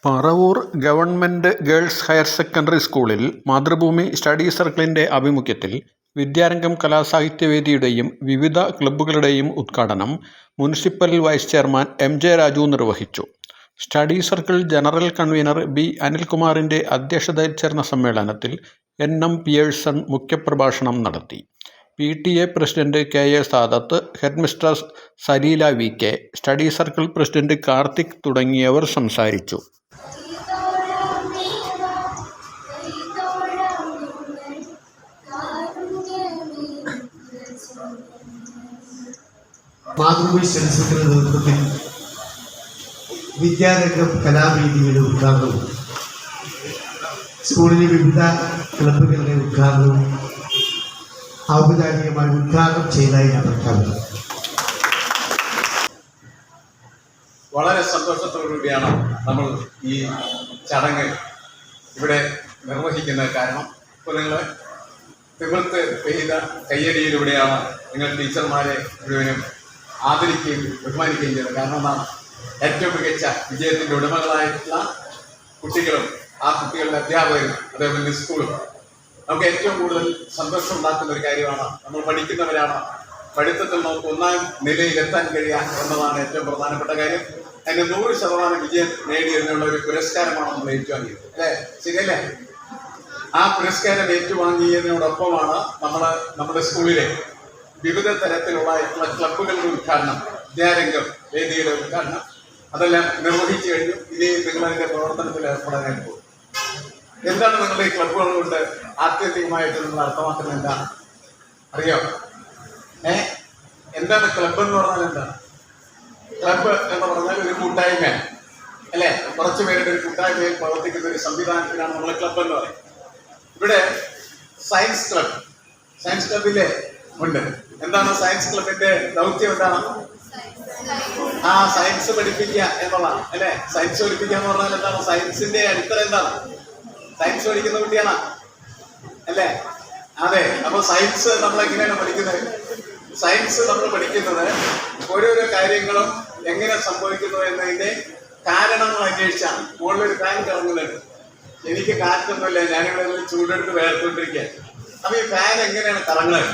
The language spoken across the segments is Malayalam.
Paravur government girls higher secondary സ്കൂളിൽ മാതൃഭൂമി സ്റ്റഡി സർക്കിളിന്റെ ആഭിമുഖ്യത്തിൽ വിദ്യാരംഗം കലാസാഹിത്യവേദിയുടെയും വിവിധ ക്ലബ്ബുകളുടെയും ഉദ്ഘാടനം municipal vice chairman M J. Raju നിർവഹിച്ചു. Study circle general convener B. അനിൽകുമാറിന്റെ അധ്യക്ഷതയിൽ ചേർന്ന സമ്മേളനത്തിൽ എൻ.എം. പിയേഴ്സൺ മുഖ്യപ്രഭാഷണം നടത്തി. PTA president K A. Sadath, headmistress Saleela V K, study circle president Karthik തുടങ്ങിയവർ സംസാരിച്ചു. മാതൃഭൂമി സ്റ്റഡി സർക്കിളിന്റെ നേതൃത്വത്തിൽ വിദ്യാരംഗം കലാവേദിയുടെ ഉദ്ഘാടനവും സ്കൂളിലെ വിവിധ ക്ലബ്ബുകളുടെ ഉദ്ഘാടനവും ഔപചാരികമായി ഉദ്ഘാടനം ചെയ്തതായി ഞാൻ പ്രഖ്യാപിക്കുന്നു. വളരെ സന്തോഷത്തോടുകൂടിയാണ് നമ്മൾ ഈ ചടങ്ങ് ഇവിടെ നിർവഹിക്കുന്നത്. കാരണം ഇപ്പോൾ നിങ്ങൾ തിമിർത്ത് പെയ്ത കയ്യടിയിലൂടെയാണ് നിങ്ങൾ ടീച്ചർമാരെ മുഴുവനും ആദരിക്കുകയും ബഹുമാനിക്കുകയും ചെയ്തത്. കാരണം എന്താണ്, ഏറ്റവും മികച്ച വിജയത്തിൻ്റെ ഉടമകളായിട്ടുള്ള കുട്ടികളും ആ കുട്ടികളുടെ അധ്യാപകരും അതേപോലെ സ്കൂളും നമുക്ക് ഏറ്റവും കൂടുതൽ സന്തോഷം ഉണ്ടാക്കുന്ന ഒരു കാര്യമാണ്. നമ്മൾ പഠിക്കുന്നവരാണ്, പഠിത്തത്തിൽ നമുക്ക് ഒന്നാം നിലയിലെത്താൻ കഴിയുക എന്നതാണ് ഏറ്റവും പ്രധാനപ്പെട്ട കാര്യം. അതിന് 100% വിജയം നേടിയതിനുള്ള ഒരു പുരസ്കാരമാണ് നമ്മൾ ഏറ്റുവാങ്ങിയത്, അല്ലേ? ശരിയല്ലേ? ആ പുരസ്കാരം ഏറ്റുവാങ്ങിയതിനോടൊപ്പമാണ് നമ്മുടെ സ്കൂളിലെ വിവിധ തരത്തിലുള്ള ക്ലബ്ബുകളുടെ ഉദ്ഘാടനം, വിദ്യാരംഗം വേദിയുടെ ഉദ്ഘാടനം അതെല്ലാം നിർവഹിച്ചു കഴിഞ്ഞു. ഇനി നിങ്ങളതിൻ്റെ പ്രവർത്തനത്തിൽ ഏർപ്പെടാനായിട്ട് പോകും. എന്താണ് നിങ്ങളുടെ ഈ ക്ലബ്ബുകൾ കൊണ്ട് ആത്യന്തികമായിട്ട് നിങ്ങൾ അർത്ഥമാക്കുന്നത്? എന്താണ് അറിയോ? എന്താണ് ക്ലബ്ബ് എന്ന് പറഞ്ഞാൽ? എന്താണ് ക്ലബ്ബ് എന്ന് പറഞ്ഞാൽ? ഒരു കൂട്ടായ്മ, അല്ലേ? കുറച്ച് പേരുടെ ഒരു കൂട്ടായ്മയിൽ പ്രവർത്തിക്കുന്ന ഒരു സംവിധാനത്തിനാണ് നമ്മൾ ക്ലബ്ബ് എന്ന് പറയുന്നത്. ഇവിടെ സയൻസ് ക്ലബിലെ ഉണ്ട്. എന്താണ് സയൻസ് ക്ലബിന്റെ ദൗത്യം? എന്താണ്? സയൻസ് പഠിപ്പിക്കുക എന്നുള്ളതാണ്, അല്ലേ? സയൻസ് പഠിപ്പിക്കുക എന്ന് പറഞ്ഞാൽ എന്താണ്? സയൻസിന്റെ അടിത്തറ എന്താണ്? സയൻസ് പഠിക്കുന്ന കുട്ടിയാണ്, അല്ലേ? അതെ. അപ്പോൾ സയൻസ് നമ്മൾ എങ്ങനെയാണ് പഠിക്കുന്നത്? സയൻസ് നമ്മൾ പഠിക്കുന്നത് ഓരോരോ കാര്യങ്ങളും എങ്ങനെ സംഭവിക്കുന്നു എന്നതിന്റെ കാരണങ്ങൾ അന്വേഷിച്ചാണ്. മുകളിലൊരു ഫാൻ കറങ്ങുന്നുണ്ട്, എനിക്ക് കാറ്റൊന്നുമില്ല, ഞാനിവിടെ ചൂടെടുത്ത് വേർത്തുകൊണ്ടിരിക്കുക. അപ്പൊ ഈ ഫാൻ എങ്ങനെയാണ് കറങ്ങുന്നത്?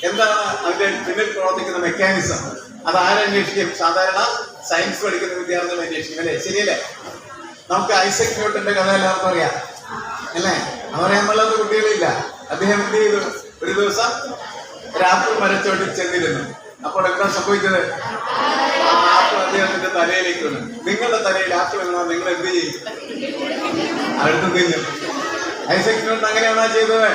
എന്താണ് അതിന്റെ പിന്നിൽ പ്രവർത്തിക്കുന്ന മെക്കാനിസം? അത് ആരന്വേഷിക്കും? സാധാരണ സയൻസ് പഠിക്കുന്ന വിദ്യാർത്ഥികൾ അന്വേഷിക്കും, അല്ലേ? ശരിയല്ലേ? നമുക്ക് ഐസക് ന്യൂട്ടന്റെ കഥ എല്ലാവർക്കും അറിയാം, അല്ലേ? അതറിയാൻ പാടില്ലാത്ത കുട്ടികളില്ല. അദ്ദേഹം എന്ത് ചെയ്തു? ഒരു ദിവസം ഒരു ആപ്പിൾ മരച്ചോട്ടിൽ ചെന്നിരുന്നു. അപ്പോൾ എന്താ സംഭവിച്ചത്? ആപ്പിൾ അദ്ദേഹത്തിന്റെ തലയിലേക്ക് വന്നു. നിങ്ങളുടെ തലയിൽ ആപ്പിൾ വന്നാൽ നിങ്ങൾ എന്ത് ചെയ്യും? അടുത്ത് തിന്നും. ഐസക് ന്യൂട്ടൻ അങ്ങനെയാണോ ചെയ്തത്?